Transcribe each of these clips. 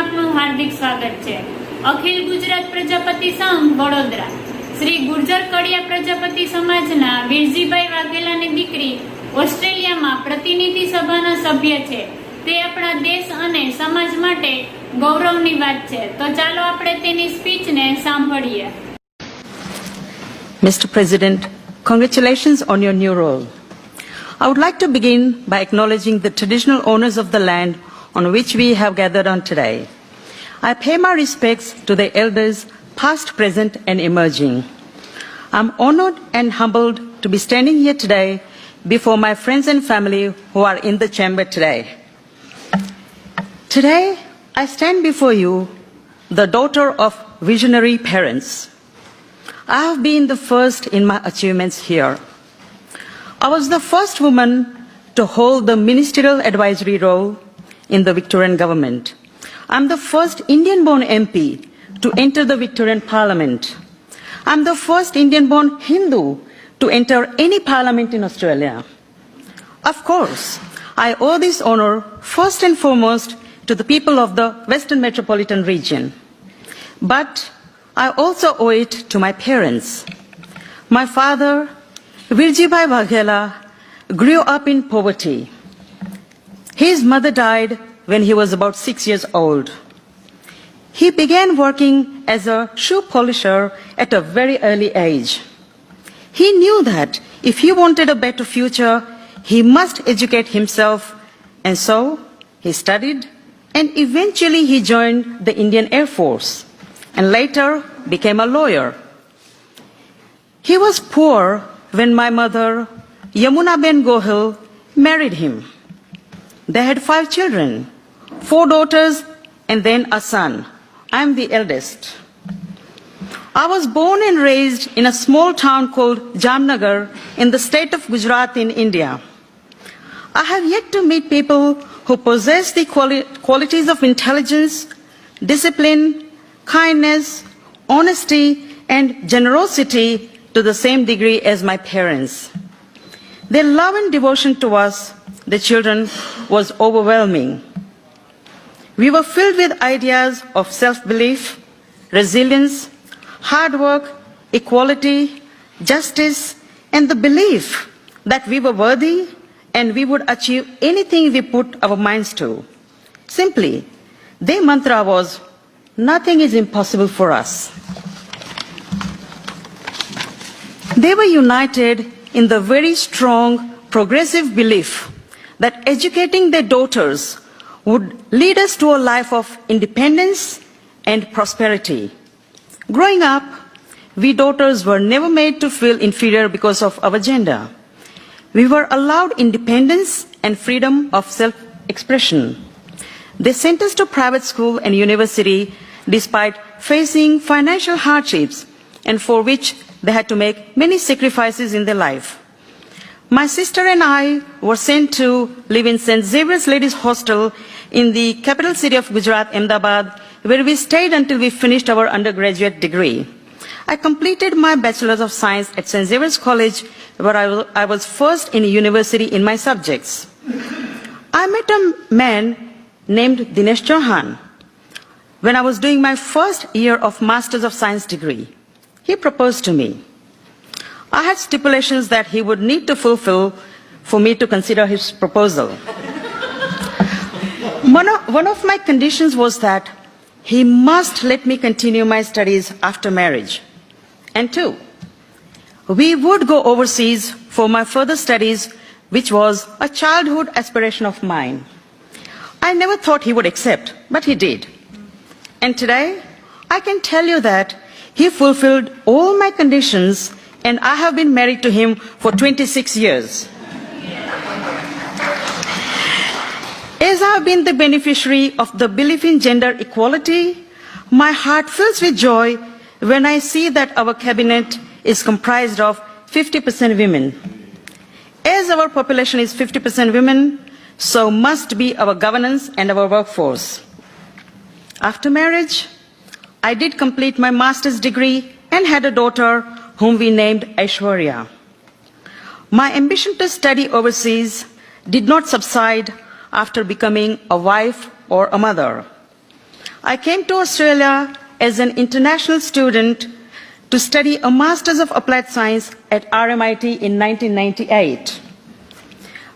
આપનું હાર્દિક સ્વાગત છે. અખિલ ગુજરાત પ્રજાપતિ સંઘ વડોદરા શ્રી ગુર્જર કડિયા પ્રજાપતિ સમાજના વીરજીભાઈ વાઘેલાની દીકરી ઓસ્ટ્રેલિયામાં પ્રતિનિધિ સભાના સભ્ય છે. તે આપણા દેશ અને સમાજ માટે ગૌરવની વાત છે. તો ચાલો આપણે તેની સ્પીચને સાંભળીએ. Mr. President, congratulations on your new role. I would like to begin by acknowledging the traditional owners of the land on which we have gathered on today. I pay my respects to the elders, past, present, and emerging. I'm honored and humbled to be standing here today before my friends and family who are in the chamber today. Today, I stand before you, the daughter of visionary parents. I have been the first in my achievements here. I was the first woman to hold the ministerial advisory role in the Victorian government. I'm the first Indian-born MP to enter the Victorian Parliament. I'm the first Indian-born Hindu to enter any parliament in Australia. Of course, I owe this honor first and foremost to the people of the Western Metropolitan region. But I also owe it to my parents. My father, Virjibhai Vaghela, grew up in poverty. His mother died when he was about 6 years old. He began working as a shoe polisher at a very early age. He knew that if he wanted a better future, he must educate himself, and so he studied, and eventually he joined the Indian Air Force and later became a lawyer. He was poor when my mother, Yamuna Ben Gohil, married him. They had 5 children, 4 daughters and then a son. I am the eldest. I was born and raised in a small town called Jamnagar in the state of Gujarat in India. I have yet to meet people who possess the qualities of intelligence, discipline, kindness, honesty and generosity to the same degree as my parents. Their love and devotion to us, the children, was overwhelming. We were filled with ideas of self-belief, resilience, hard work, equality, justice, and the belief that we were worthy and we would achieve anything we put our minds to. Simply, their mantra was, "Nothing is impossible for us." They were united in the very strong, progressive belief that educating their daughters would lead us to a life of independence and prosperity. Growing up, we daughters were never made to feel inferior because of our gender. We were allowed independence and freedom of self-expression. They sent us to private school and university despite facing financial hardships and for which they had to make many sacrifices in their life. My sister and I were sent to live in St. Xavier's Ladies Hostel in the capital city of Gujarat, Ahmedabad, where we stayed until we finished our undergraduate degree. I completed my Bachelor's of Science at St. Xavier's College, where I was first in university in my subjects. I met a man named Dinesh Chauhan when I was doing my first year of Master's of Science degree. He proposed to me. I had stipulations that he would need to fulfill for me to consider his proposal. One of my conditions was that he must let me continue my studies after marriage. And 2, we would go overseas for my further studies, which was a childhood aspiration of mine. I never thought he would accept, but he did. And today, I can tell you that he fulfilled all my conditions, and I have been married to him for 26 years. As I have been the beneficiary of the belief in gender equality, my heart fills with joy when I see that our cabinet is comprised of 50% women. As our population is 50% women, so must be our governance and our workforce. After marriage, I did complete my master's degree and had a daughter whom we named Aishwarya. My ambition to study overseas did not subside after becoming a wife or a mother. I came to Australia as an international student to study a Masters of Applied Science at RMIT in 1998.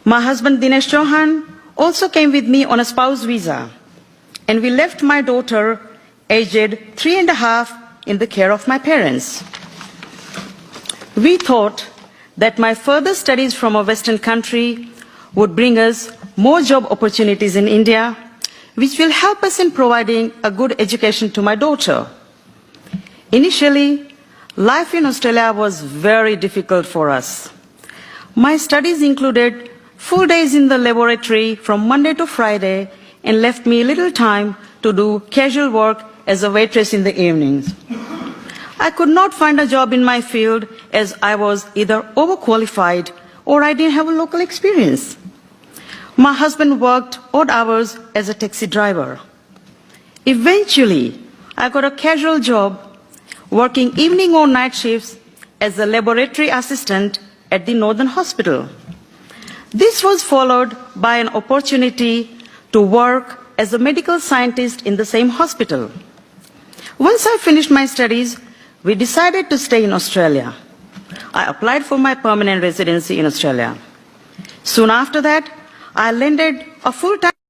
My husband Dinesh Chauhan also came with me on a spouse visa, and we left my daughter, aged 3.5, in the care of my parents. We thought that my further studies from a Western country would bring us more job opportunities in India, which will help us in providing a good education to my daughter. Initially, life in Australia was very difficult for us. My studies included full days in the laboratory from Monday to Friday and left me little time to do casual work as a waitress in the evenings. I could not find a job in my field as I was either overqualified or I didn't have a local experience. My husband worked odd hours as a taxi driver. Eventually, I got a casual job working evening or night shifts as a laboratory assistant at the Northern Hospital. This was followed by an opportunity to work as a medical scientist in the same hospital. Once I finished my studies, we decided to stay in Australia. I applied for my permanent residency in Australia. Soon after that, I landed a full-time